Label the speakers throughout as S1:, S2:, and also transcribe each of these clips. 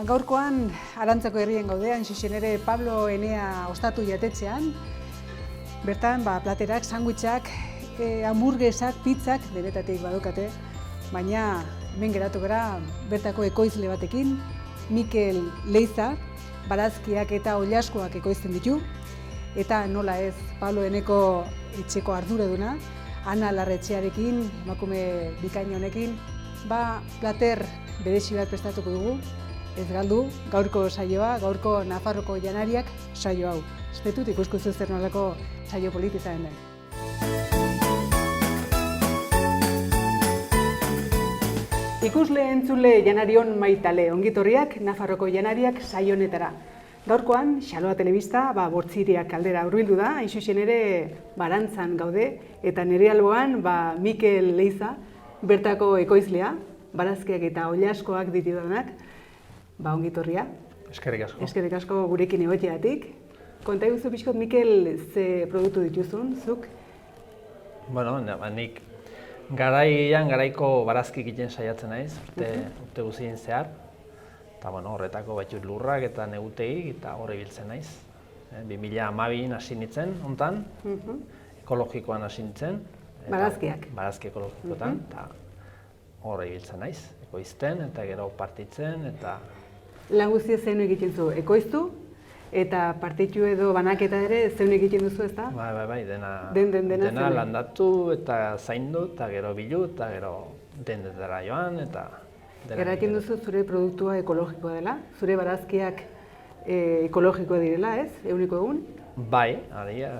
S1: Gaurkoan Arantzako herrien gaudean, xuxen ere Pablo Enea ostatu jatetxean. Bertan, platerak, sandwichak, hamburguesak, pizzak, denetatik badukate. Baina, hemen geratu gara bertako ekoizle batekin, Mikel Leiza, barazkiak eta oilaskoak ekoizten ditu. Eta nola ez, Pablo Eneko etxeko arduraduna, Ana Larretxearekin, emakume bikain honekin, plater berezi bat prestatuko dugu. Ez galdu, gaurko saioa, gaurko Nafarroko janariak saio hau. Espetut ikusko zer nolako saio politizaren den. Ikusle entzule janarion maitale, ongitorriak Nafarroko janariak saio honetara. Gaurkoan, Xaloa Telebista, bortziriak aldera hurbildu da, hain zuzen ere Barantzan gaude, eta nire alboan Mikel Leiza, bertako ekoizlea, barazkiak eta oilaskoak ditudanak, ongitorria.
S2: Eskerrik asko.
S1: Eskerrik asko gurekin egoteatik. Konta eguzu pixkot, Mikel, ze produktu dituzun, zuk?
S2: Bueno, nik garaiko barazki egiten saiatzen naiz, urte guztien zehar. Eta horretako baitut lurrak eta negutegi eta horre biltzen naiz. 2012 hasi nintzen, hontan, ekologikoan hasi nintzen.
S1: Barazkiak?
S2: Barazki ekologikoetan, eta horre biltzen naiz. Ekoizten eta gero partitzen eta...
S1: Lan guztia zein egiten zu, ekoiztu eta partitu edo banaketa ere zein egiten duzu, ezta?
S2: Bai, dena landatu eta zaindu eta gero bilu eta gero dendetara joan eta...
S1: Erraiten duzu zure produktua ekologikoa dela, zure barazkiak ekologikoa direla, ez, eguneko egun?
S2: Bai,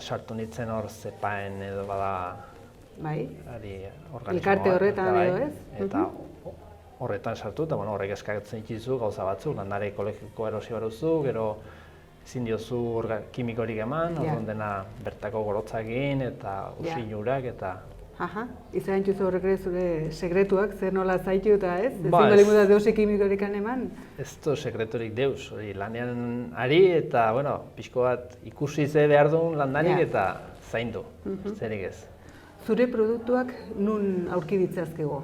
S2: sartu nintzen hor zepaen edo bada...
S1: Bai,
S2: organismoa.
S1: elkarte horretan edo, ez?
S2: Eta horretan sartu, eta horrek eskatzen dituzu gauza batzuk, landare ekologikoa erosi baduzu, gero ezin diozu kimikorik eman, orduan dena bertako gorotzak egin eta usinurak eta...
S1: Izan dituzu horrek ere zure sekretuak, zer nola zaitu eta ez? Ezin bali muda deus kimikorik eman?
S2: Ez du sekreturik deus, lanean ari eta, pixko bat ikusi ze behar duen landarik eta zaindu, zerik ez.
S1: Zure produktuak nun aurki ditzazkego?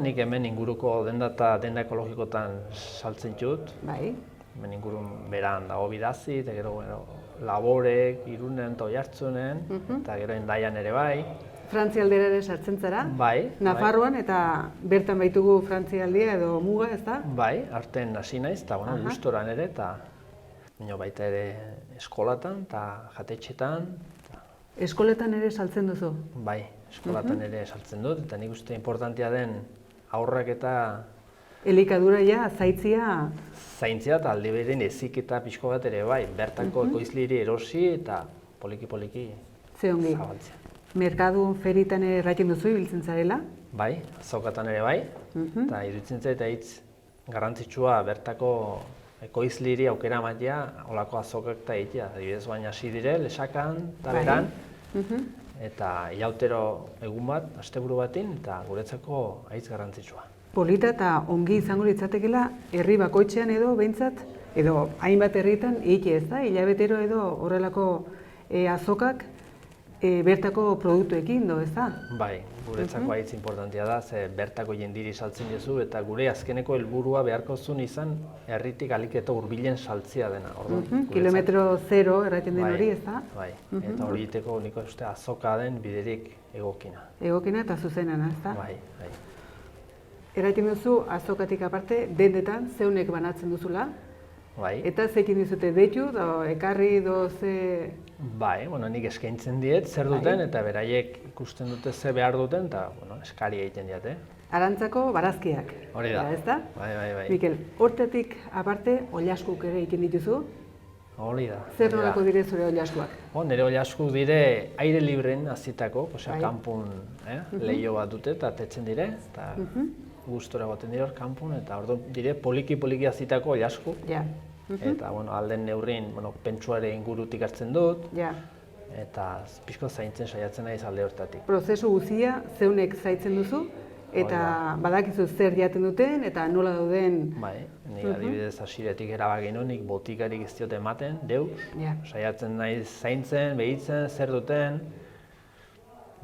S2: Nik hemen inguruko denda eta denda ekologikotan saltzen dut.
S1: Bai.
S2: Hemen ingurun beran dago Bidazi, eta gero Laborek, Irunen eta Oiartzunen, eta gero Hendaian ere bai.
S1: Frantzialdera ere sartzen zara?
S2: Bai.
S1: Nafarroan eta bertan baitugu Frantzialdia edo muga, ez da?
S2: Bai, arten hasi naiz, eta gustoran ere, eta baita ere eskolatan eta jatetxetan.
S1: Eskoletan ere saltzen duzu?
S2: Bai, eskolatan ere saltzen dut, eta nik uste importantea den aurrak eta...
S1: Elikadura zaitzia?
S2: Zaintzia eta aldi berein ezik eta pixko bat ere bai, bertako ekoizliri erosi eta poliki-poliki zabaltzea.
S1: Merkadun, feritan ere erraiten duzu ibiltzen zarela?
S2: Bai, azokatan ere bai, eta iruditzen zait hitz garrantzitsua bertako ekoizliri aukera ematea olako azokak eta egitea. Adibidez baina hasi dire, lesakan eta beran, eta ilautero egun bat, asteburu batin, eta guretzako hitz garrantzitsua.
S1: Polita eta ongi izango litzatekeela herri bakoitzean edo behintzat, edo hainbat herritan egitea, ez da? Hilabetero edo horrelako azokak bertako produktuekin, ez da?
S2: Bai, guretzako hitz importantea da, ze bertako jendiri saltzen duzu, eta gure azkeneko helburua beharko zuen izan herritik alik eta hurbilen saltzea dena.
S1: Kilometro zero erraiten den hori, ez da?
S2: Bai, eta hori egiteko nik uste azoka den biderik egokina.
S1: Egokina eta zuzenana, ez da?
S2: Bai.
S1: Erraiten duzu azokatik aparte, dendetan zeunek banatzen duzula?
S2: Bai.
S1: Eta zekin dizute deitu, ekarri, ze...
S2: Bai, nik eskaintzen diet zer duten eta beraiek ikusten dute ze behar duten eta eskari egiten diate.
S1: Arantzako barazkiak.
S2: Hori da.
S1: Ez da?
S2: Bai.
S1: Mikel, hortetik aparte oilaskuk ere egiten dituzu?
S2: Hori da.
S1: Zer nolako dire zure oilaskuak?
S2: Nire oilaskuk dire aire libren hazitako, kanpun lehio bat dute eta tetzen dire, eta gustora goten dire hor kanpun, eta orduan dire poliki-poliki hazitako oilaskuk. Eta alden neurrin pentsuare ingurutik hartzen dut, eta pixko zaintzen saiatzen naiz alde hortatik.
S1: Prozesu guzia zeunek zaitzen duzu, eta badakizu zer jaten duten, eta nola dauden...
S2: Bai, nik adibidez hasieratik erabaki nuenik botikarik ez diote ematen, deus, saiatzen naiz zaintzen, behitzen, zer duten,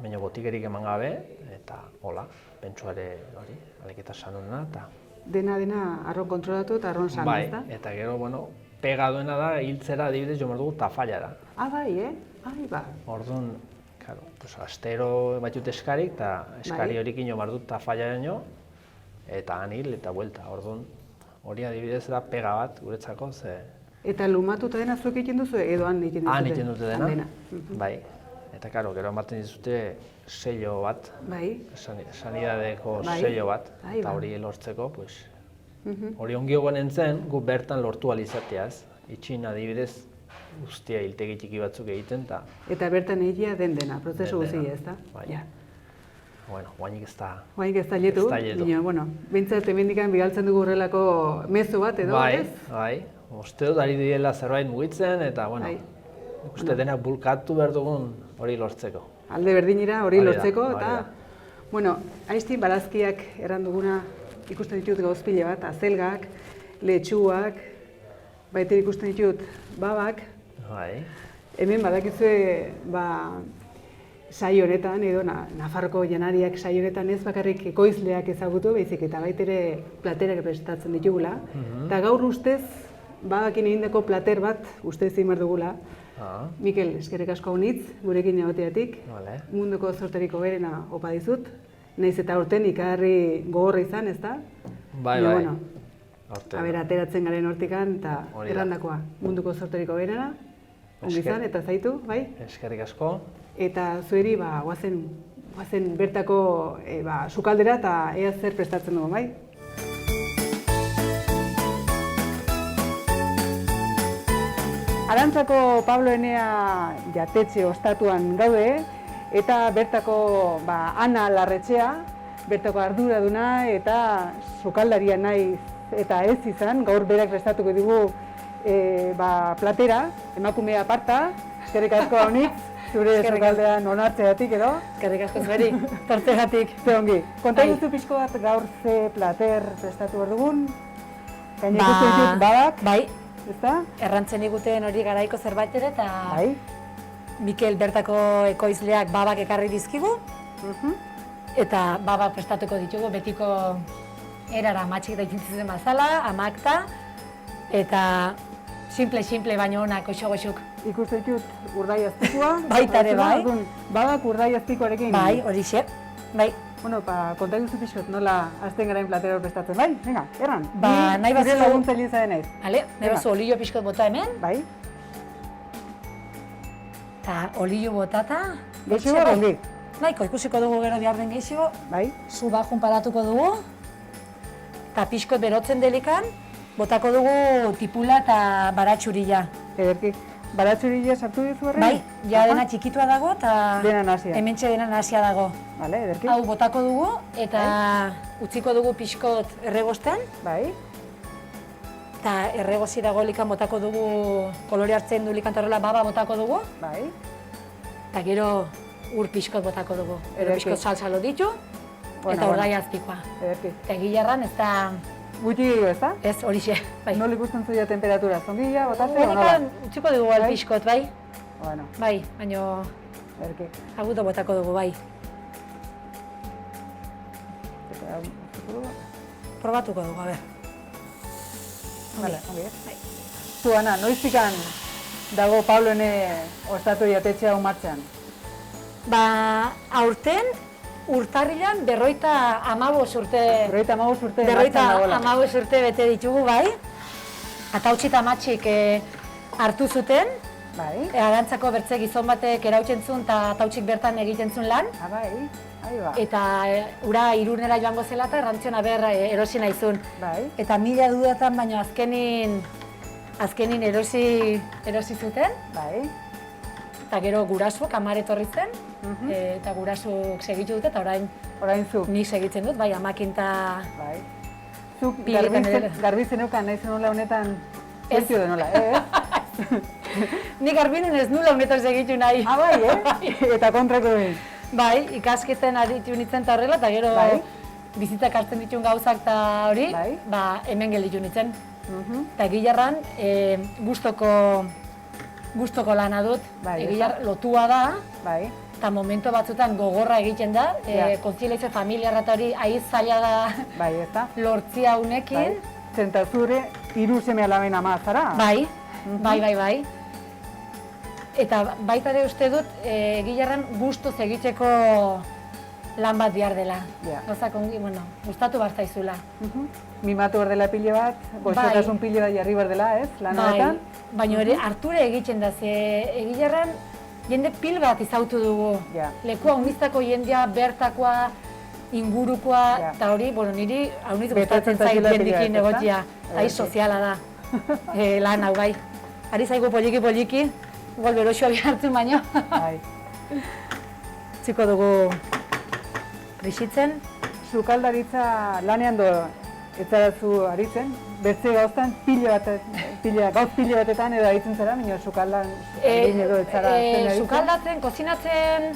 S2: baina botikarik eman gabe, eta hola, pentsuare hori, alik eta sanuna, eta
S1: dena arron kontrolatu eta arron san,
S2: bai,
S1: ezta?
S2: eta gero, bueno, pega duena da, hiltzera adibidez jo behar dugu tafallara.
S1: Bai, Ai, ba.
S2: Orduan, claro, pues, astero batut eskarik, eta eskari horikin jo behar dut tafallaraino, eta han hil eta buelta. Orduan, hori adibidez da pega bat guretzako, ze...
S1: Eta lumatuta dena zuek egiten duzu edo han egiten duzute?
S2: Han egiten dute dena, bai. Eta, karo, gero ematen dizute sello bat, sanidadeko sello bat, eta hori lortzeko, pues, hori ongi gogoan entzen, gu bertan lortu alizateaz, itxin adibidez, guztia hiltegi txiki batzuk egiten,
S1: eta bertan egia dena, prozesu guztia, ez da?
S2: Bai. Bueno, guainik ez da...
S1: Guainik ez da letu, bueno, bintzat emendikan bidaltzen dugu horrelako mezu bat edo, ez?
S2: Bai, uste dut ari direla zerbait mugitzen, eta, bueno, uste denak bulkatu behar dugun hori lortzeko.
S1: Alde berdinera hori lortzeko, eta, bueno, aizti barazkiak erran duguna ikusten ditut gauzpile bat, azelgak, letxuak, baita ikusten ditut babak. Hemen badakizue, saio honetan, edo Nafarroko janariak saio honetan ez bakarrik ekoizleak ezagutu, baizik eta baitere platerak prestatzen ditugula. Eta gaur ustez, babakin egindako plater bat ustez imar dugula. Mikel, eskerrik asko honitz, gurekin egoteatik. Munduko sorteriko berena opa dizut. Naiz eta aurten ikarri gogorra izan, ez da?
S2: Bai.
S1: Aber, ateratzen garen hortikan, eta errandakoa munduko sorteriko berena. Ongi izan, eta zaitu, bai?
S2: Eskerrik asko.
S1: Eta zueri, guazen bertako sukaldera eta ea zer prestatzen dugu, bai? Arantzako Pablo Enea jatetxe ostatuan gaude, eta bertako Ana Larretxea, bertako arduraduna eta sukaldaria naiz eta ez izan, gaur berak prestatuko dugu platera, emakumea aparta, eskerrik asko honitz, zure sukaldean onartzeatik edo?
S3: Eskerrik asko zueri, tortzegatik.
S1: Ze ongi. Konta duzu pixko bat gaur ze plater prestatu behar dugun? Gaina ikusten ditut babak?
S3: Bai.
S1: Ezta?
S3: Errantzen iguten hori garaiko zerbait ere, eta Mikel bertako ekoizleak babak ekarri dizkigu, eta babak prestatuko ditugu betiko erara matxik da ikintzen bazala, amakta, eta simple baino onak goxo-goxuk.
S1: Ikusten ditut urdai azpikoa.
S3: Baita ere, bai.
S1: Babak urdai azpikoarekin.
S3: Bai, horixe, bai.
S1: Bueno, konta duzu pixot, nola azten garain platero prestatzen, bai? Venga, erran.
S3: Nahi bazu...
S1: Zure laguntzaile izan denez.
S3: Nahi bazu olio pixkot bota hemen.
S1: Bai.
S3: Eta olio botata...
S1: Gehiago ongi.
S3: Nahiko, ikusiko dugu gero behar den gehiago.
S1: Bai.
S3: Zu bajun paratuko dugu. Eta pixkot berotzen delikan, botako dugu tipula eta baratxurila.
S1: Ederki. Baratxurila sartu dizu horrein?
S3: Bai, ja dena txikitua dago eta hementxe dena nahasia dago.
S1: Bale, ederki.
S3: Hau botako dugu eta utziko dugu pixkot erregosten.
S1: Bai.
S3: Eta erregozi dago likan botako dugu, kolore hartzen du likan horrela baba botako dugu.
S1: Bai.
S3: Eta gero ur pixkot botako dugu. Ero pixkot salsalo ditu eta urdai azpikoa.
S1: Ederki.
S3: Eta egilarran ez da...
S1: Gutxi gehiago, ez da?
S3: Ez, horixe, bai.
S1: Nola ikusten zuia temperatura? Zongila, botatzea, nola?
S3: Horrekan, utziko dugu alpixkot, bai.
S1: Bueno.
S3: Bai, baina...
S1: Erki.
S3: Agudo botako dugu, bai. Probatuko dugu, a ber.
S1: Vale, ongi. Zu, Ana, noiztikan dago Pablo Ene ostatu jatetxea hau martxan?
S3: Aurten, urtarrilan 55 urte...
S1: 55 urte martxan dagoela.
S3: 55 urte bete ditugu, bai. Atautxi eta matxik hartu zuten.
S1: Bai.
S3: Arantzako bertze gizon batek erautzen zuen eta atautxik bertan egiten zuen lan.
S1: Bai, ba.
S3: Eta ura Irunera joango zela eta errantzion aber erosi nahi zuen.
S1: Bai.
S3: Eta mila dudatan, baina azkenin erosi zuten.
S1: Bai.
S3: Eta gero gurasuak amar etorri zen, eta gurasuk segitu dute, eta
S1: orain zuk.
S3: Nik segitzen dut, bai, amakin eta...
S1: Bai. Zuk garbi zeneukan nahi zenula honetan segitu da nola,
S3: Nik garbinen ez nula honetan segitu nahi.
S1: Bai, Eta kontrako duen.
S3: Bai, ikasketen aritu nintzen eta horrela, eta gero bizitzak hartzen dituen gauzak eta hori, hemen gelditu nintzen. Eta egilarran, gustoko lana dut, egilar lotua da, eta momentu batzutan gogorra egiten da, konziliazio familiarra eta hori aiz zaila da
S1: Bai, ez da?
S3: lortzia unekin.
S1: Zenta zure, 3 seme alaben ama zara?
S3: Bai, bai. Eta baita ere uste dut, egilarran gustuz egiteko lan bat behar dela. Gauzak ongi, gustatu bat zaizula.
S1: Mimatu behar dela pile bat, goxotasun pile bat jarri behar dela, ez? Lan horretan?
S3: Baina ere harture egiten da, ze egilarran jende pil bat izautu dugu. Lekua honiztako jendea, bertakoa, ingurukoa, eta hori, niri hauniz gustatzen zait jendikin egotia. Aiz soziala da, lan hau bai. Ari zaigu poliki, igual beroxoa bihartzen baino. Txiko dugu bizitzen.
S1: Sukaldaritza lanean ez zarazu aritzen, bertze gauztan gauz pile batetan edo aritzen zara, baina sukaldan egin edo ez zara zen aritzen?
S3: Sukaldatzen, kozinatzen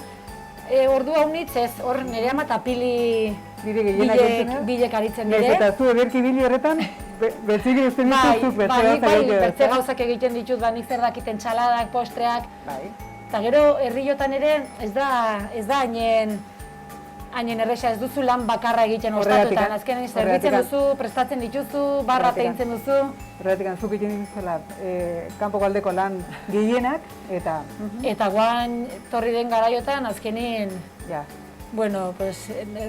S3: ordu haunitz ez, hor nire ama eta pili bilek aritzen dire.
S1: Eta zu eberki bili horretan, bertzik egiten dituzuk bertze gauzak egiten.
S3: Bertze gauzak egiten ditut, nik zer dakiten txaladak, postreak. Eta gero herriotan ere ez da hainen erresa, ez duzu lan bakarra egiten ostatutan. Azkenean zerbitzen duzu, prestatzen dituzu, barra teintzen duzu.
S1: Horretik, zuk egiten dituzela kanpo galdeko lan gehienak, eta...
S3: Eta guan torri den garaiotan, azkenean...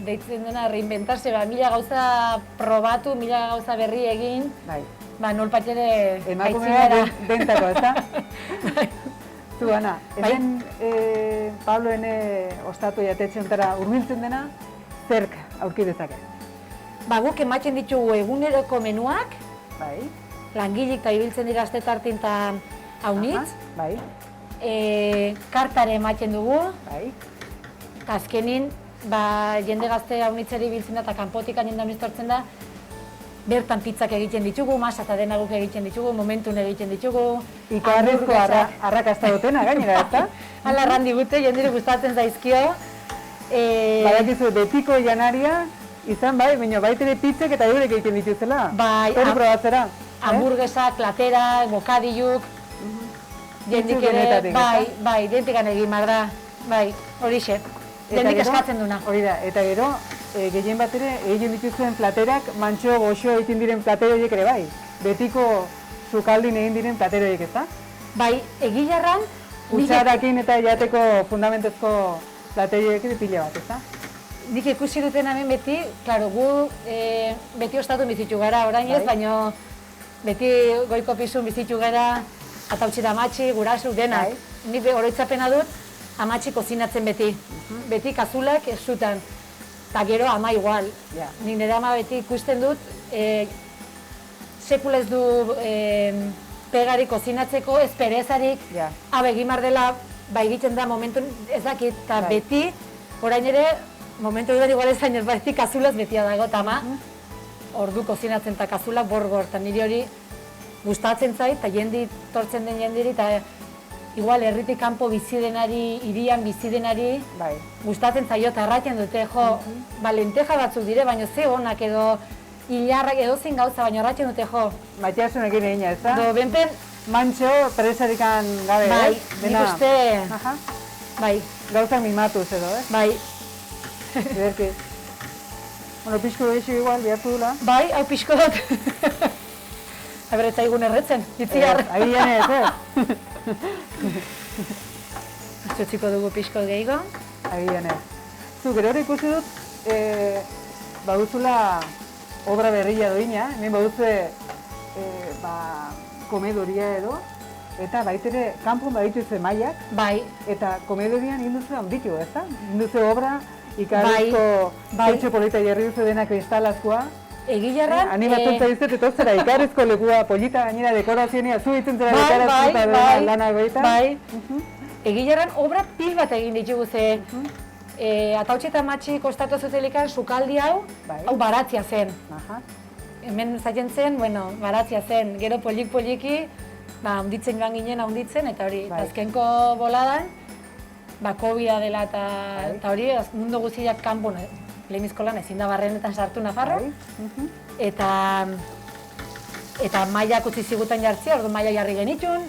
S3: deitzen dena reinventarse, mila gauza probatu, mila gauza berri egin, nolpat ere
S1: emakumea dentako, ez da? Zu, Ana, hemen Pablo ostatu jatetxe ontara hurbiltzen dena, zerk aurki dezake?
S3: Guk ematen ditugu eguneroko menuak, langilik eta ibiltzen dira astetartin eta haunitz, kartare ematen dugu, eta azkenin jende gazte haunitzeri ibiltzen da eta kanpotik jende haunitz tortzen da, bertan pizzak egiten ditugu, masa eta dena guk egiten ditugu, momentun egiten ditugu.
S1: Ikarrezko arrakasta dutena gainera, ezta?
S3: Hala errandi gute, jendire gustatzen zaizkio.
S1: Badakizu, betiko janaria izan baina baitere pizzak eta eurek egiten dituzela. Hori probatzera.
S3: Hamburguesak, platerak, bokadiluk. Jendik ere, jendik egin behar da. Horixe. Jendik eskatzen duna.
S1: Hori da, eta gero, gehien bat ere, egin dituzuen platerak, mantxo, goxo egin diren platero horiek ere bai. Betiko sukaldin egin diren platero horiek, ezta?
S3: Egilarran...
S1: Kutsarakin eta jateko fundamentezko platero horiek pila bat, ezta?
S3: Nik ikusi duten hemen beti, gu beti ostatu bizitu gara orain ez, baina beti goiko pizun bizitu gara, atautxi da amatxi, gurasu, denak. Nik oroitzapena dut, amatxi kozinatzen beti. Beti kazulak ez zutan. Eta gero ama igual. Nik nire ama beti ikusten dut, sekula ez du pegari kozinatzeko, ez perezarik, egin behar dela, egiten da momentu ez dakit, eta beti, orain ere, momentu edo igual ez zainez, beti kazulaz betia dago, eta ama, ordu kozinatzen eta kazulak bor-bor, eta niri hori gustatzen zait, eta jendi tortzen den jendiri, eta igual herritik kanpo bizi denari, hirian bizi denari, gustatzen zaio eta erraten dute, lenteja batzuk dire, baina ze honak edo hilarrak edo zin gauza, baina erraten dute,
S1: Matiasunekin egin ez, da?
S3: Do, benpen...
S1: Mantxo, presarikan gabe,
S3: nik uste...
S1: Gauzak mimatuz edo, Ederki. Pixko gehiago igual, bihartu dula.
S3: Hau pixko dut. Aberetza egun erretzen, itziar.
S1: Agian ez,
S3: Txutziko dugu pixko gehiago.
S1: Agian ez. Zu, gero hori ikusi dut, baduzula obra berria doina, hemen baduzue komedoria edo, eta baitere kanpon badituzue mailak, eta komedorian induzue handitu, ezta? Induzue obra, ikarrizko zetxo polita jarri duzu dena kristalazkoa.
S3: Egilarran...
S1: Animatzen zaizet, eta zera ikarrizko lekua polita gainera dekorazionia, zu ditzen zera dekorazioa eta lana goita.
S3: Egilarran obra pil bat egin ditugu ze atautxe eta matxi kostatu zutelikan sukaldi hau baratzia zen. Hemen zaten zen, baratzia zen, gero poliki, handitzen joan ginen handitzen, eta hori, azkenko boladan, COVID-a dela eta hori, mundu guztiak kanpon, lehemizko lan ezin da barrenetan sartu Nafarro, eta mailak utzi zigutan jartzea, orduan maila jarri genitun,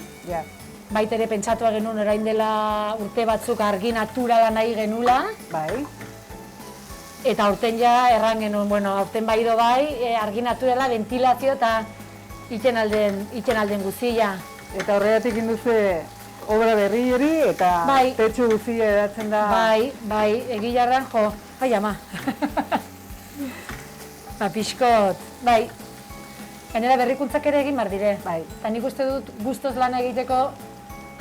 S3: baitere pentsatua genuen orain dela urte batzuk argi naturala nahi genula.
S1: Bai.
S3: Eta aurten ja erran genuen, bueno, aurten baido bai, argi naturala, ventilazio eta iten alden guzia.
S1: Eta horregatik induzte obra berri hori eta
S3: Bai.
S1: tetxu guzia edatzen da.
S3: Bai, egilarran, jo, bai ama. Ba, pixkot, bai. Gainera berrikuntzak ere egin behar dire.
S1: Bai.
S3: Eta nik uste dut guztoz lan egiteko,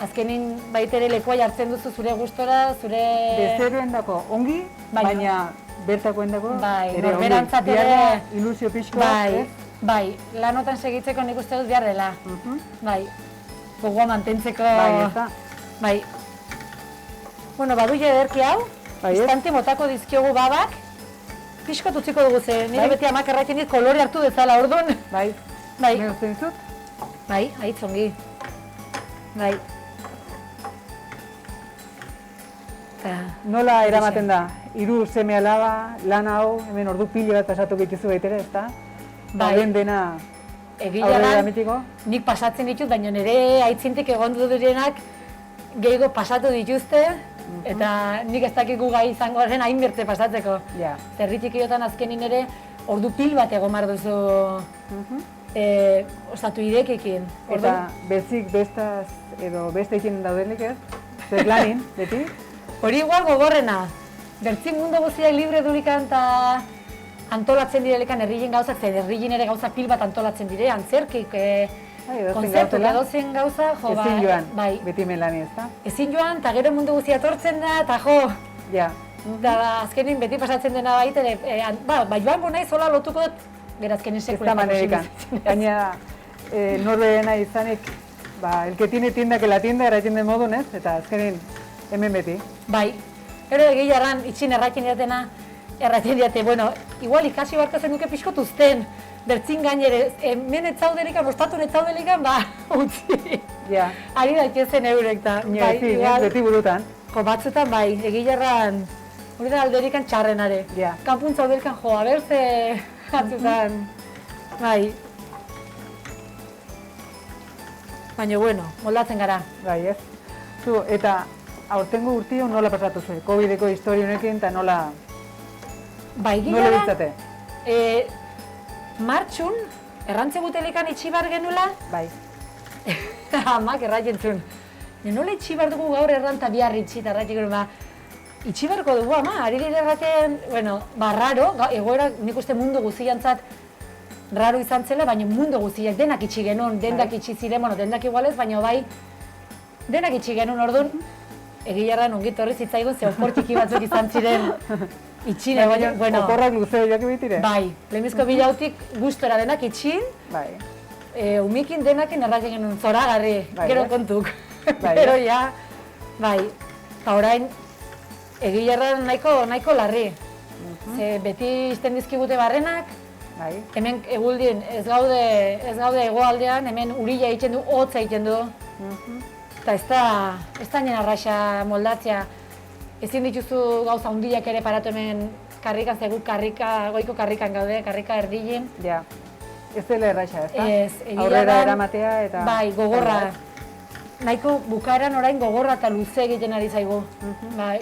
S3: azkenin baitere lekoa jartzen duzu zure gustora, zure...
S1: Bezeroendako ongi, baina bertakoendako
S3: bai,
S1: ere ongi.
S3: norberantzat ere...
S1: Biharra ilusio pixko
S3: Bai, bai, lanotan segitzeko nik uste dut behar dela. Bai, gogoa mantentzeko...
S1: Bai, ez da.
S3: Bai. Bueno, baduia ederki hau,
S1: Bai, ez?
S3: istante motako dizkiogu babak, pixkot utziko dugu ze, nire
S1: Bai.
S3: beti amak erraiten dit kolore hartu dezala, orduan.
S1: Bai.
S3: Bai,
S1: Me uste dizut?
S3: bai, aitzongi. Bai. Eta,
S1: Nola eramaten da? Hiru seme alaba, lan hau, hemen ordu pilo bat pasatu dituzu baitere, ezta?
S3: Bai.
S1: Baden dena
S3: egia
S1: aurrera
S3: da,
S1: eramateko?
S3: nik pasatzen ditut, baina nire aitzintik egon direnak gehiago pasatu dituzte, eta nik ez dakit gu gai izango garen hainbertze pasatzeko.
S1: Ja.
S3: Zerritikiotan azkenin ere ordu pil bat egon behar duzu osatu irekekin.
S1: Eta bezik bestaz edo beste ikinen daudenik ez? Zer lanin, beti?
S3: Hori igual gogorrena. Bertzin mundu guztiak libre durikan eta antolatzen direlekan herrien gauzak, zer herrien ere gauza pil bat antolatzen dire, antzerkik,
S1: edozein
S3: kontzertu,
S1: gauzela.
S3: edozein gauza, jo,
S1: Ezin joan,
S3: bai.
S1: beti melani ez da?
S3: Ezin joan, eta gero mundu guztia etortzen da, eta jo,
S1: Ja.
S3: da azkenin beti pasatzen dena baitere, bai joango nahi zola lotuko dut, gero azkenin
S1: Ez da
S3: sekulako
S1: manerikan. Gaina norberena izanik, el que tiene tienda que la tienda erraiten den modun ez? Eta azkenin hemen beti.
S3: Bai, gero egiarran itxin erraiten diate, bueno, igual ikasi barko zenuke pixkot uzten, bertzin gainere, hemen etzaudelikan, ostatun etzaudelikan, utzi.
S1: Ja.
S3: Ari daitezen eurek eta, bai,
S1: Ezin,
S3: igual,
S1: beti burutan.
S3: jo, batzutan bai, egiarran, hori da alderikan txarrenare.
S1: Ja.
S3: Kanpun zaudelikan, jo, abertze, batzutan, bai. Baina, bueno, moldatzen gara.
S1: Bai, ez? Zu, eta aurtengo urtio nola pasatu zuen? Covideko historia honekin eta nola
S3: Bai,
S1: nola ditzate?
S3: martxun, errantze butelikan itxibar genuela,
S1: Bai.
S3: amak erraiten zuen. Nola itxibar dugu gaur erranta bihar itxi eta erraiten genuen, itxibarko dugu ama, ari dire erraten, bueno, raro, egoera nik uste mundu guztiantzat raro izan zela, baina mundu guztiak denak itxi genuen, dendak itxi ziren, bueno, dendak igualez, baina bai, denak itxi genuen orduan, egilarran ongit horri zitzaigun, ze oportiki batzuk izan ziren itxine, baina, bueno,
S1: Oporrak luzeo joak bitire?
S3: bai, lehenbizko bilautik gustora denak itxin,
S1: Bai.
S3: umikin denakin erraten genuen zoragarri,
S1: Bai,
S3: gero
S1: eh?
S3: kontuk.
S1: Bai,
S3: Pero ja, bai, eta orain, egilarran nahiko larri. Ze beti izten dizkigute barrenak,
S1: Bai.
S3: hemen eguldien ez gaude hegoaldean, hemen urila egiten du, hotza egiten du. Eta ez da nien arraxa moldatzea. Ezin dituzu gauza hundiak ere paratu hemen karrikan, zegu goiko karrikan gaude, karrika erdilin.
S1: Ja. Ez dela erraixa, ez da?
S3: Ez, egia
S1: Aurrera
S3: da,
S1: eramatea eta...
S3: bai, gogorra. Nahiko bukaeran orain gogorra eta luze egiten ari zaigu. Bai,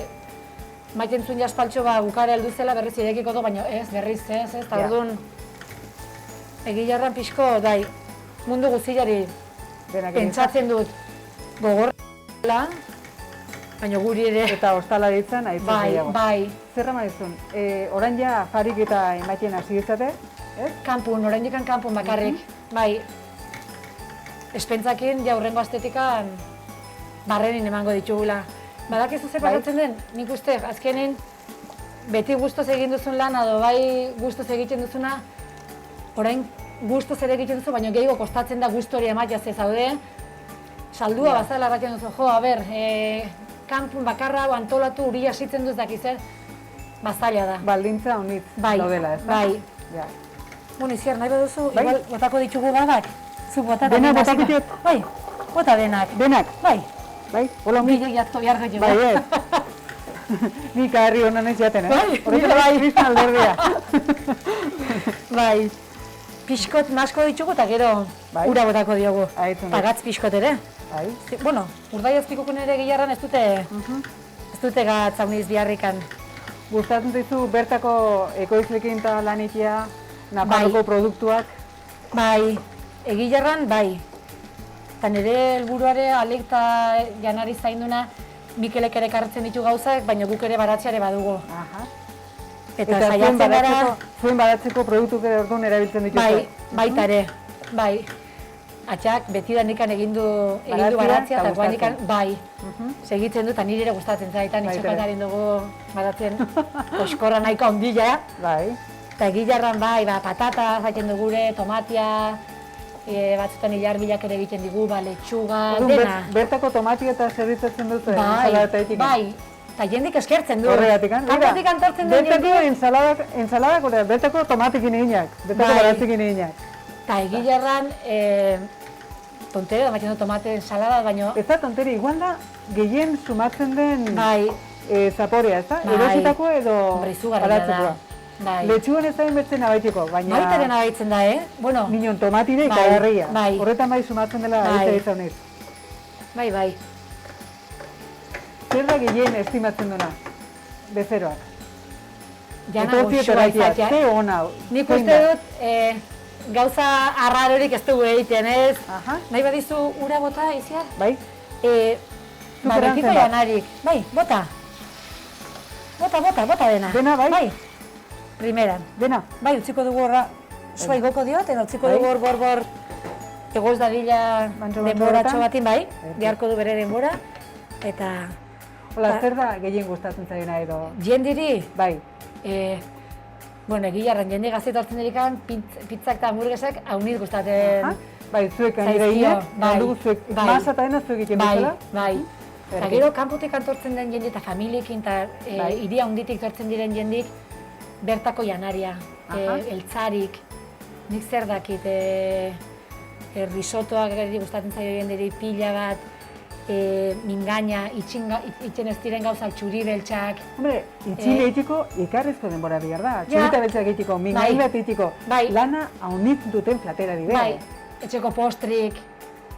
S3: maiten zuen jaspaltxo bukaera heldu zela berriz irekiko du, baina ez, berriz ez, eta
S1: Ja.
S3: orduan egilarran pixko, bai, mundu guztiari
S1: Denak egin.
S3: pentsatzen dut gogorra, baina guri ere,
S1: Eta ostalaritzan aitzen
S3: bai,
S1: gehiago.
S3: bai,
S1: Zer dizun, orain ja afarik eta ematen hasi izate, ez?
S3: kanpun, oraindikan kanpun bakarrik, bai, espentzakin ja hurrengo astetikan barrenin emango ditugula. Badakizu zer
S1: Bai.
S3: pasatzen den, nik uste, azkenen beti gustoz egin duzun lana edo bai gustoz egiten duzuna, orain gustoz ere egiten duzu, baina gehiago kostatzen da gusto hori ematea ze zaude. Saldua bazala erraten duzu, jo, a ber, kanpun bakarra hau antolatu uria hasitzen duz dakiz zer, bazaila da.
S1: Baldintza honitz
S3: Bai,
S1: daudela, ez da?
S3: bai.
S1: Ja.
S3: Bueno, iziar, nahi baduzu,
S1: Bai.
S3: igual botako ditugu babak. Zu bota
S1: Denak
S3: hemen
S1: botako
S3: hasita.
S1: ditut?
S3: Bai, bota denak.
S1: Denak,
S3: Bai,
S1: bai? Hola, mi?
S3: bide jatko behar gaitu.
S1: Bai, ez. Nik harri honan ez jaten, eh?
S3: Bai,
S1: Horretan
S3: bai.
S1: kristal alderdia.
S3: Bai, pixkot nasko ditugu eta gero
S1: Bai.
S3: ura botako diogu.
S1: Aitzen dut.
S3: Pagatz pixkot ere.
S1: Bai.
S3: Bueno, Urdaiazpikoko ere Egilarran ez dute gatz hauniz biharrikan.
S1: Gustatzen zaizu bertako ekoizlekin eta lanitia, Nafarroko produktuak?
S3: Bai, Egilarran bai. Eta nire helburuare alek eta janari zainduna Mikelek ere kartzen ditu gauzak, baina guk ere baratzeare badugu.
S1: Aha.
S3: Eta saiatzen gara...
S1: Zuen baratzeko produktuk ere orduan erabiltzen dituzte?
S3: Bai, baita ere, bai. Atxak beti da nikan egin du baratzea eta guan nikan, bai. Segitzen du eta nire ere gustatzen zaitan, itxokaldarin dugu baratzen oskorra nahiko ondila.
S1: Bai.
S3: Eta Egilarran bai, patata zaiten dugure, tomatia, batzutan hilarbilak ere egiten digu, letxuga, dena.
S1: Bertako tomatia eta zerbitzatzen duzu, ensaladatetik?
S3: Bai, eta jendik eskertzen du.
S1: Horregatik,
S3: Kanpotik antortzen duen jendik.
S1: Bertako bertako tomatekin eginak, bertako baratzekin eginak.
S3: Eta Egilarran, tontera, batzen du tomate ensalada, baina...
S1: Ez da tontera, igual da gehien sumatzen den zaporea, ez da?
S3: Bai.
S1: Erositako edo baratzekoa.
S3: Bai.
S1: Letxugan ez da inbertzen abaitiko, baina...
S3: Baitaren abaitzen da, Bueno...
S1: Minon tomatire eta herria.
S3: Bai.
S1: Horretan bai sumatzen dela ez honez.
S3: Bai, bai.
S1: Zer da gehien estimatzen duna, bezeroak?
S3: Jana goxoa izatea.
S1: Ze hona?
S3: Nik uste dut, gauza arrarorik ez dugu egiten, ez? Nahi badizu ura bota, iziar?
S1: Bai.
S3: Betiko janarik. Bai, bota. Bota dena.
S1: Dena, bai?
S3: Bai. Primeran.
S1: Dena?
S3: Bai, utziko dugu horra, sua igoko diot, utziko dugu hor egoz dadila denboratxo batin, bai, beharko du bere denbora, eta...
S1: Hola, zer da gehien gustatzen zaiona edo?
S3: Jendiri?
S1: Bai.
S3: Bueno, Egilarran jende gaztetu hartzen dirikan, pizzak eta hamburguesak hauniz gustatzen.
S1: Bai, zuek gainera inek, zuek masa eta dena zuek egiten bezala?
S3: Bai. Eta gero, kanpotik antortzen den jende eta familiekin eta iria hunditik tortzen diren jendik, bertako janaria, eltzarik, nik zer dakit, risotoak gustatzen zaio jenderi pila bat, mingaina, itxen ez diren gauzak txuri beltxak.
S1: Hombre, itxin egiteko ikarrezko denbora behar da, txurita beltzak egiteko, mingain bat egiteko, lana haunitz duten platera dire.
S3: Bai, etxeko postrik,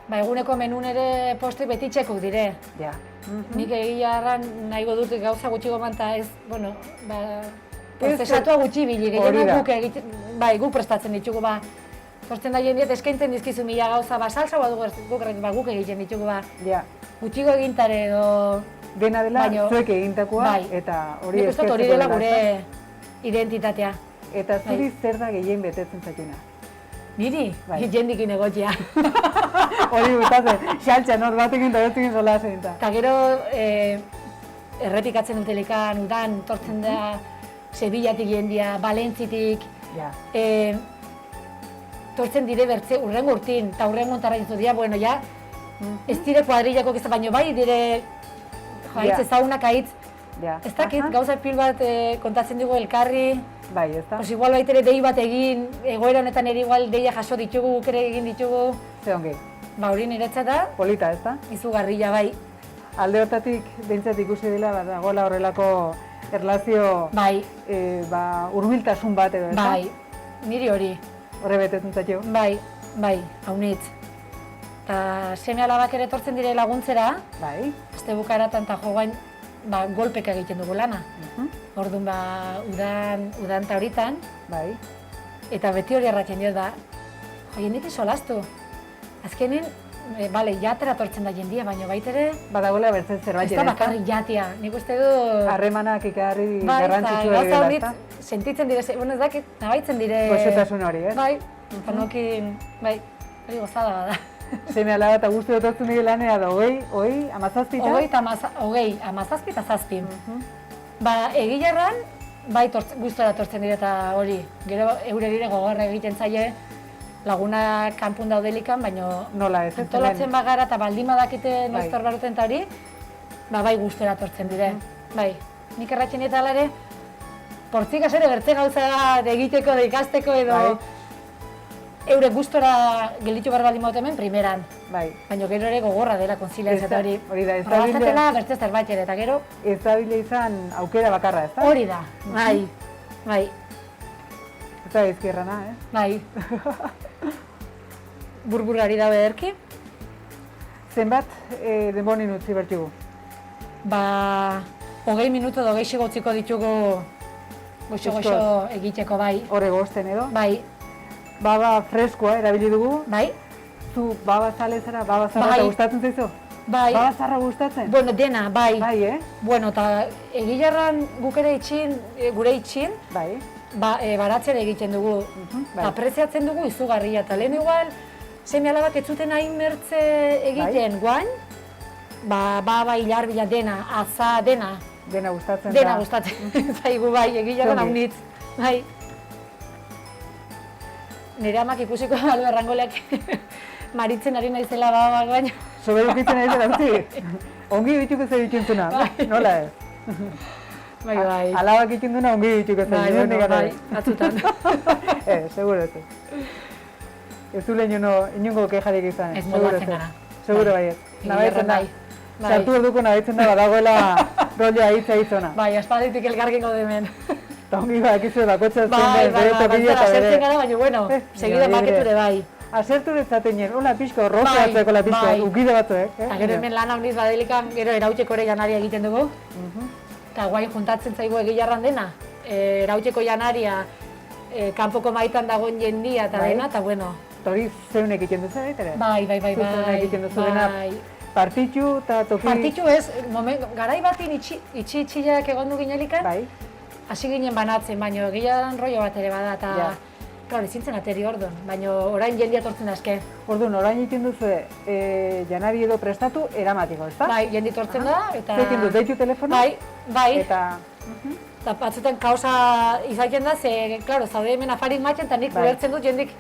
S3: eguneko menun ere postrik beti itxekok dire.
S1: Ja.
S3: Nik Egilarran nahigo dut gauza gutxi gomanta ez, bueno, prozesatua gutxi bilik, guk prestatzen ditugu, sortzen da jendiet eskaintzen dizkizu mila gauza, salsa guk egiten ditugu, gutxiko egintare edo...
S1: Dena dela zuek egintakoa eta hori
S3: eskertzeko dela. Nik uste hori dela gure identitatea.
S1: Eta zuri zer da gehien betetzen zaituna?
S3: Niri? Jendikin egotia.
S1: Hori gutatzen, xaltxan hor batekin eta betzekin zola zen.
S3: Eta gero errepikatzen dutelikan, udan, tortzen da Sevillatik jendia, Valentzitik, tortzen dire bertze urrengo urtin, eta urrengo ontara ditu dira, bueno, ja, ez dire kuadrillako ez da, baino bai dire haitz ezagunak haitz, ez dakit, gauza pil bat kontatzen dugu elkarri,
S1: bai, ez da.
S3: Pues igual baitere dei bat egin, egoera honetan ere igual deia jaso ditugu, guk ere egin ditugu.
S1: Ze ongi?
S3: Ba hori niretzat da.
S1: Polita, ez da?
S3: Izugarria, bai.
S1: Alde hortatik, behintzat ikusi dela, dagoela horrelako erlazio hurbiltasun bat edo, ez da?
S3: Bai, niri hori.
S1: Horre betetzen zaitio?
S3: Bai, haunitz. Eta seme alabak ere etortzen dire laguntzera, azte bukaratan eta joan golpek egiten dugu lana. Orduan udan eta horitan, eta beti hori erratzen dio da, jendik solaztu. Azkenin, jatera tortzen da jendia, baina baitere...
S1: Badagoela bertzen zerbait ere,
S3: ez da bakarrik jatia, nik uste du...
S1: Harremanak ikarri garrantzitsu ere dela, ez da?
S3: Sentitzen dire, bueno ez dakit, nabaitzen dire...
S1: Goxotasun hori, ez?
S3: Bai, panokin, hori gozada bada.
S1: Seme alaba eta guzti dotortzen dire lanea da, amazazpita?
S3: Amazazpi eta zazpi. Egilarran, guztora tortzen dire eta hori, gero eure dire gogorra egiten zaie, lagunak kanpun daudelikan, baina antolatzen bagara eta baldin badakite noiztor baruten eta hori, bai guztora tortzen dire. Nik erratxen eta alare, portzikaz ere bertze gauza egiteko, ikasteko edo eure guztora gelditu behar baldin baut hemen, primeran. Baina gero ere gogorra dela konziliaz eta hori. Horregatzatela bertze zerbait ere eta gero...
S1: Ez da bile izan aukera bakarra, ez da?
S3: Hori da, bai.
S1: Ez da izkierrana,
S3: Bai. Burburari dabe erki.
S4: zenbat denborin utzi bertugu?
S3: Ba, 20 minutu edo gehiago utziko ditugu goxo egiteko, bai.
S4: Horre gosten edo?
S3: Bai.
S4: Baba freskoa erabili dugu.
S3: Bai.
S4: Zu baba zale zara, baba zarra eta gustatzen zaizu?
S3: Bai.
S4: Baba zarra gustatzen?
S3: Bueno, dena, bai.
S4: Bai,
S3: Bueno, eta egilarran guk ere gure itxin,
S4: bai.
S3: Baratzera egiten dugu.
S4: Bai.
S3: Apreziatzen dugu izugarria, eta lehen igual, seme alabak ez zuten hain mertze egiten, guain, baba, hilar, bila, dena, aza, dena.
S4: Dena gustatzen
S3: Dena gustatzen zaigu, bai, egilarran haunitz, bai. Nire amak ikusiko balu errangoleak maritzen ari naizela babak baino.
S4: Soberu kitzen ari zela, utzi? Ongi dituko zer dituntzuna, nola ez?
S3: Bai.
S4: Alabak itunduna ongi dituko zer dituntzuna.
S3: Bai, batzutan.
S4: Seguro ez. Ez du lehen inongo kejarik izan.
S3: Ez moldatzen gara.
S4: Seguro bai ez. Nabaitzen da.
S3: Bai.
S4: Sartu orduko nabaitzen da badagoela rolia hitza hitzona.
S3: Bai, aspalditik elkargengo demen.
S4: Eta ongi bakizu bakotxa zen
S3: Bai,
S4: bere tokila eta bere.
S3: asertzen gara, baina bueno, segide maketure bai.
S4: Asertu detzaten nien, hola pixko, roze batzeko la pixko, ukide batzuek.
S3: Eta gero hemen lan handiz badelikan, gero erauteko ere janaria egiten dugu. Eta guai juntatzen zaigu egilarran dena. Erauteko janaria, kanpoko maitan dagoen jendia eta dena, eta bueno.
S4: Eta hori zeun egiten duzu ere?
S3: Bai.
S4: Zeun egiten duzu dena partitxu eta toki...
S3: Partitxu ez, garai batin itxi-itxiak egon du ginelikan.
S4: Bai.
S3: Hasi ginen banatzen, baina egilarran rollo bat ere bada, eta... Claro, izintzen ateri orduan, baina orain jendia tortzen da eske.
S4: Orduan, orain egiten duzu janari edo prestatu eramatiko, ezta?
S3: Bai, jendi tortzen da, eta...
S4: Zekin dut, deitu telefono?
S3: Bai.
S4: Eta...
S3: Eta batzutan kausa izaten da, ze, klaro, zaude hemen afarik matzen, eta nik ulertzen dut jendik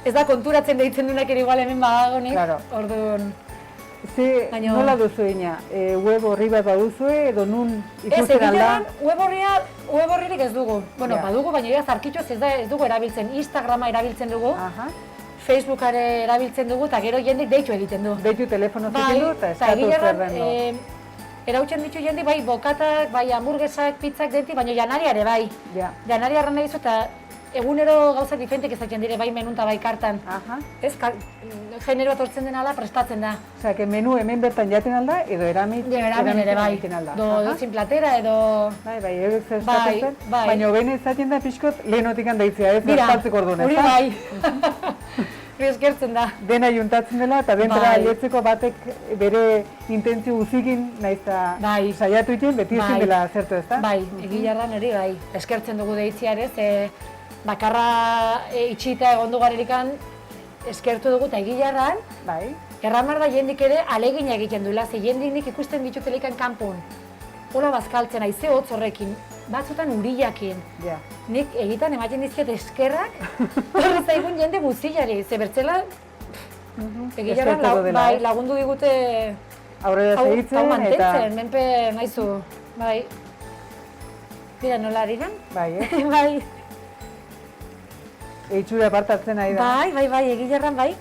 S3: ez da konturatzen deitzen duenak ere igual hemen badagonik, orduan...
S4: Nola duzu ina? Web horri bat baduzue edo nun ikusten alda?
S3: Ez, web horririk ez dugu. Bueno, badugu, baina zarkitxoz ez dugu erabiltzen. Instagrama erabiltzen dugu, Facebookare erabiltzen dugu, eta gero jendik deitu egiten du.
S4: Deitu telefono zikin du, eta eskatu zer den du.
S3: Erautzen ditu jendik, bai bokatak, bai hamburguesak, pizzak denti, baina janariare bai. Janaria arran nahi zu, eta egunero gauzak diferentek ezatzen dire, bai menun eta bai kartan. Ez, genero bat hortzen dena ala prestatzen da.
S4: Osea, que menu hemen bertan jaten alda, edo eramin
S3: ere bai. Dozin platera, edo...
S4: Bai, eurek zer eskatzen zen. Baina bene ezaten da pixkot lehenotik handaitzea, ez eskaltzeko orduan, ez da?
S3: Bai. Hori eskertzen da.
S4: Dena juntatzen dela, eta dentara alietzeko batek bere intentzio guzikin nahiz eta saiatu iten, beti ezin dela zertu, ez da?
S3: Bai, egilarran ere bai. Eskertzen dugu deitziarez, bakarra itxita egondu garerikan eskertu dugu eta egilarran, erramar da jendik ere alegina egiten duela, ze jendik nik ikusten ditutelikan kanpun. Hola bazkaltzen aize hotz horrekin, batzutan uriakin. Nik egitan ematen dizkiot eskerrak, horre zaigun jende guztiari, ze bertzela egilarran lagundu digute
S4: aurrera segitzen eta...
S3: mantentzen, menpe nahizu, bai. Dira nola ariren?
S4: Bai, Eitxura apartatzen nahi da.
S3: Bai, egilarran bai.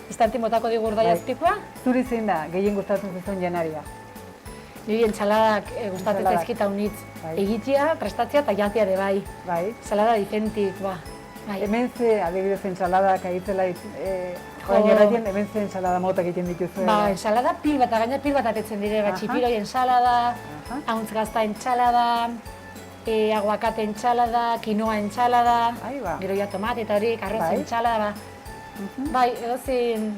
S3: Istanti motako digur da jazpikoa.
S4: Zuri zein da, gehien gustatzen zuzun janaria?
S3: Niri entzaladak gustatzen zaizkita unitz. Egitea, prestatzea eta jatea ere bai. Entzalada diferentik, ba.
S4: Hemen ze, adibidez, entzaladak ahitzela orain erratien, hemen ze entzalada mota egiten dituzu.
S3: Ba, entzalada pil bat, gaina pil bat atetzen dire, txipiroi entzalada, hauntz gazta entzalada, aguakate entzalada, quinoa entzalada, gero ja tomate eta hori, arroz entzalada, bai, edozin...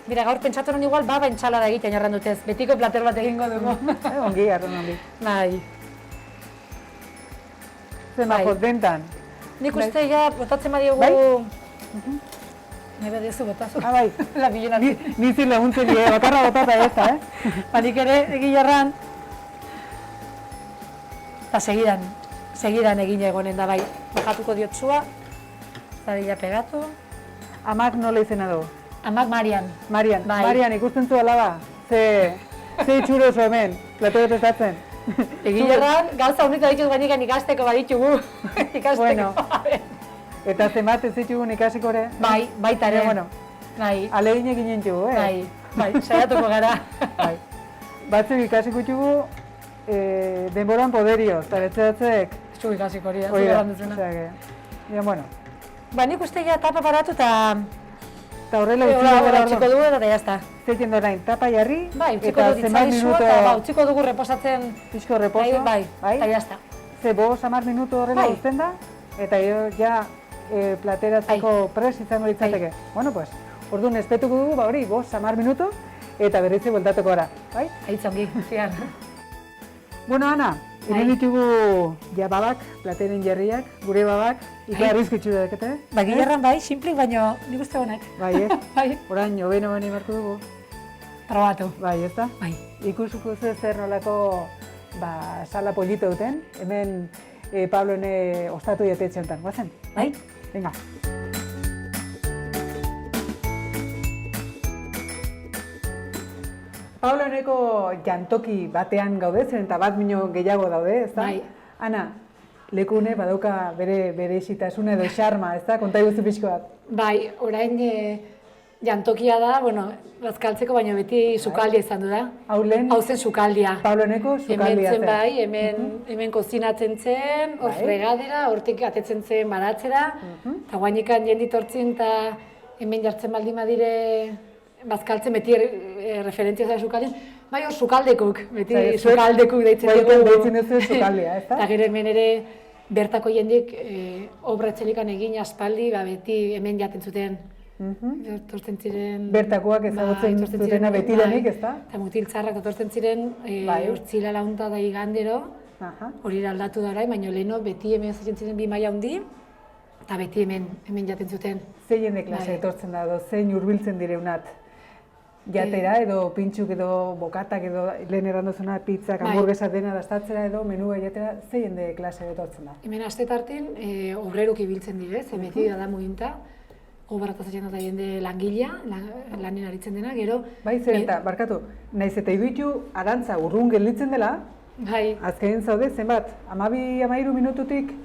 S3: Mira, gaur pentsatu non igual baba entzalada egiten jarran dutez, betiko plater bat egingo dugu.
S4: Ongi, arron ongi.
S3: Bai.
S4: Zemafot, bentan?
S3: Nik uste ja, botatzen badiogu... Nebe diozu botazu.
S4: Bai.
S3: La bilonatzi.
S4: Nizin laguntzen die, bakarra botata ez da,
S3: Banik ere, egilarran... Eta segidan egin egonen da, bai. Bajatuko diotzua, zadila pegatu.
S4: Amak nola izena du?
S3: Amak Marian.
S4: Marian, ikusten zu alaba? Ze itxuro oso hemen, plato prestatzen.
S3: Egilarran, gauza honetza dituz bainik ikasteko baditugu.
S4: Bueno. Eta zemat ez ditugun ikasiko ere?
S3: Bai, baita ere.
S4: Alegin egin entzugu,
S3: Bai, saiatuko gara.
S4: Batzuk ikasiko ditugu denboran poderio, eta betzeatzek...
S3: Zuk ikasiko hori da,
S4: bueno.
S3: Ba, nik uste ja tapa paratu eta
S4: Eta horrela
S3: utziko dugu eta jazta.
S4: Zeiten orain, tapa jarri,
S3: utziko dugu ditzaizu eta utziko dugu reposatzen.
S4: Pixko reposo.
S3: Bai, eta jazta.
S4: Ze 5-10 minutu horrela uzten da, eta ja plateratzeko pres izango litzateke. Bueno, pues, orduan espetuko dugu, hori, 5-10 minutu, eta berritze bueltatuko gara, bai?
S3: Aitzongi, zian.
S4: Bueno, Ana, hemen ditugu babak, plateren jarriak, gure babak, ikarrizkitzu dakete.
S3: Ba, gilarran bai, simplik, baina nik uste honek.
S4: Bai, orain, obeno bani marko dugu.
S3: Probatu.
S4: Bai, ez da?
S3: Bai.
S4: Ikusuko zer nolako sala polito duten, hemen Pablo ene ostatu jatetxe honetan, guazen?
S3: Bai.
S4: Venga. Pablo eneko jantoki batean gaude, zen eta bat mino gehiago daude, ez da?
S3: Bai.
S4: Ana, lekune badauka bere isitasuna edo xarma, ez da? Konta iguzu pixko bat.
S3: Bai, orain jantokia da, bazkaltzeko, baina beti sukaldia izan du da.
S4: Hau lehen?
S3: Hau zen sukaldia.
S4: Pablo eneko sukaldia zen.
S3: Bai, hemen kozinatzen zen, hor fregadera, hortik atetzen zen baratzera, eta guainikan jendit hortzin, eta hemen jartzen baldin badire bazkaltzen beti referentzia zara sukaldien, bai hor sukaldekuk, beti sukaldekuk deitzen dugu.
S4: Baita deitzen duzu sukaldia, ez da?
S3: Eta gero hemen ere bertako jendik obra etxelikan egin aspaldi, beti hemen jaten zuten. Tortzen ziren...
S4: Bertakoak ezagutzen zutena beti denik, ez da?
S3: Eta mutiltzarrak tortzen ziren urtzila launta da igandero, hori aldatu da orain, baina leheno beti hemen zaten ziren 2 maila handi, eta beti hemen jaten zuten.
S4: Zein jende klase etortzen da, zein hurbiltzen direunat? Jatera edo pintxuk edo bokatak edo lehen errandozuna pizzak, hamburguesak dena dastatzera edo menua jatera, zein jende klase etortzen da?
S3: Hemen astetartin obreruk ibiltzen dire, ze beti da muginta. Obaratatzen da jende langilea, lanen aritzen dena, gero...
S4: Bai, zer eta, barkatu, naiz eta iduitu arantza urrun gelditzen dela, azken zaude, zenbat, 12-13 minututik,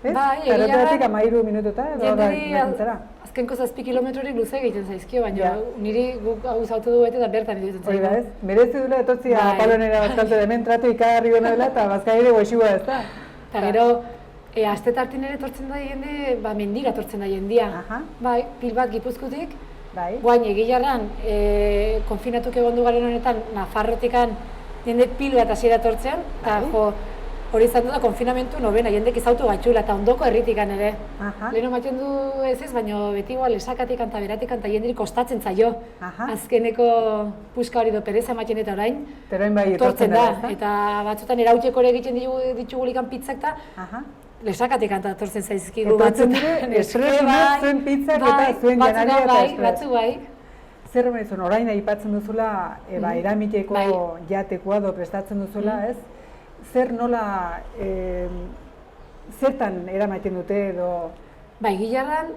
S4: ez?
S3: Bai, egia da.
S4: 13 minututa, edo da,
S3: azkenko 7 kilometrorik luze egiten zaizkio, baina niri guk hau zautu dugu eta bertan egiten zaizkio.
S4: Hori da ez, merezi duela etortzia Palonera bazkalte hemen tratu ikarri gona dela eta bazkaire goxua ez da.
S3: Eta gero, astetartin ere etortzen da jende, mendira etortzen da jendia. Bai, pil bat Gipuzkoatik. Guain egilarran, konfinatuk egon du garen honetan, Nafarrotikan jende pil bat hasiera etortzen, eta hori izan da konfinamentu nobena, jendek izautu gaitxula eta ondoko herritikan ere. Leheno maten du ez, baina beti igual esakatikan eta beratikan eta jenderik kostatzen zaio. Azkeneko puska hori do pereza ematen eta orain.
S4: Etortzen da,
S3: eta batzutan erauteko ere egiten ditugulikan pizzak eta lesakatikan eta etortzen zaizkigu
S4: batzutan. Etortzen dire, espresuna zuen pizzak eta zuen janaria eta espres.
S3: Batzu bai.
S4: Zer horretzen, orain aipatzen duzula, eramiteko jatekoa do prestatzen duzula, ez? Zer nola, zertan eramaiten dute edo...
S3: Bai, gilarran,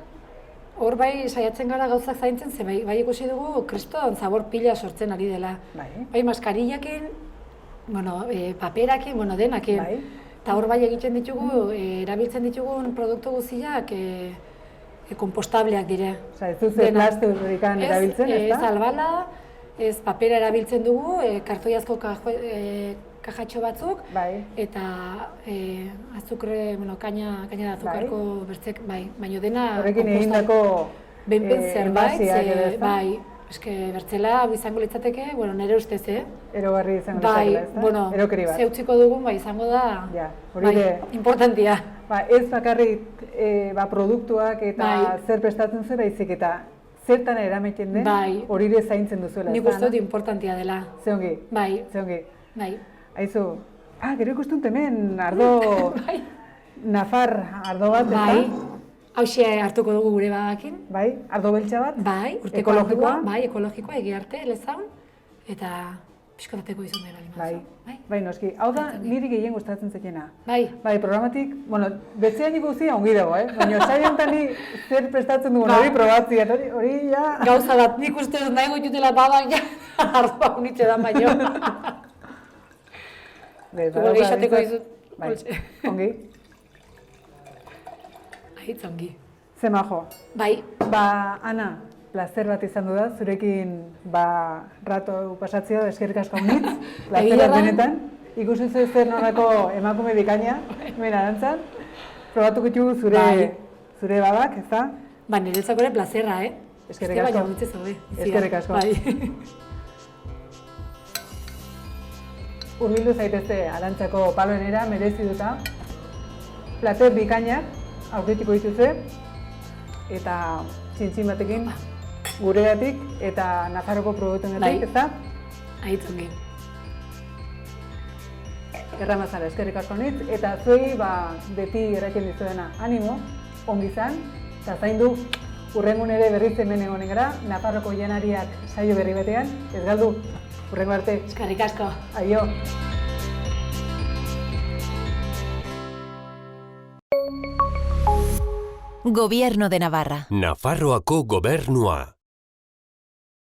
S3: hor bai saiatzen gara gauzak zaintzen, ze bai ikusi dugu kriston zabor pila sortzen ari dela. Bai, maskarillakin, paperakin, denakin. Eta hor bai egiten ditugu, erabiltzen ditugun produktu guztiak kompostableak dire.
S4: Osa, ez duzu plastikoan erabiltzen, ez da?
S3: Ez albala, ez papera erabiltzen dugu, kartoiazko kajatxo batzuk, eta azukre, kaina da azukarko bertzek, baina dena...
S4: Horrekin egindako
S3: enbasiak edo ez da? Bai, eske bertzela izango litzateke, nire ustez,
S4: erogarri izango litzatela, ez da? Erokeri bat.
S3: Ze utziko dugun, izango da, importantia.
S4: Ez bakarrik produktuak eta zer prestatzen zer baizik eta zertan eramaiten den, hori ere zaintzen duzuela, ez da?
S3: Nik uste dut importantia dela.
S4: Zeongi?
S3: Bai.
S4: Zeongi?
S3: Bai.
S4: Aizu, gero ikustun hemen ardo, Nafar ardo bat, ez da?
S3: Bai. Hauxe hartuko dugu gure babakin.
S4: Bai, ardo beltza bat?
S3: Bai, urteko ardua. Bai, ekologikoa, egiarte, lezaun. Eta pixkotateko izan da ebalin.
S4: Bai, noski. Hau da, niri gehien gustatzen zekena.
S3: Bai.
S4: Bai, programatik, betzean nik guztia ongi dago, baina saio honetan ni zer prestatzen dugun hori probatzia, hori ja...
S3: Gauza bat, nik uste dut nahi gututela babak ja, ardua unitxe da baino. Ego geixateko izut.
S4: Bai, ongi.
S3: Ahitz ongi.
S4: Ze majo.
S3: Bai.
S4: Ana, plazer bat izan du da, zurekin rato pasatzea da eskerrik asko honitz, plazer bat benetan. Ikusi zu zer nolako emakume bikaina, hemen arantzan. Probatuko ditugu zure babak, ez da?
S3: Niretzako ere plazerra,
S4: Eskerrik asko. Eskerrik asko. Hurbildu zaitezte Arantzako Pablo-enera, merezi duta. Plater bikainak aurkituko dituzue eta txintxin batekin guregatik eta Nafarroko produktuengatik, ezta?
S3: Aitzongi.
S4: Erramazala, eskerrik asko nitz, eta zuei beti erraiten dizuena animo, ongi izan, eta zaindu hurrengun ere berriz hemen egonen gara, Nafarroko janariak saio berri batean, ez galdu, hurrengo arte.
S3: Eskerrik asko.
S4: Aio.
S5: Gobierno de Navarra.
S6: Nafarroako gobernua.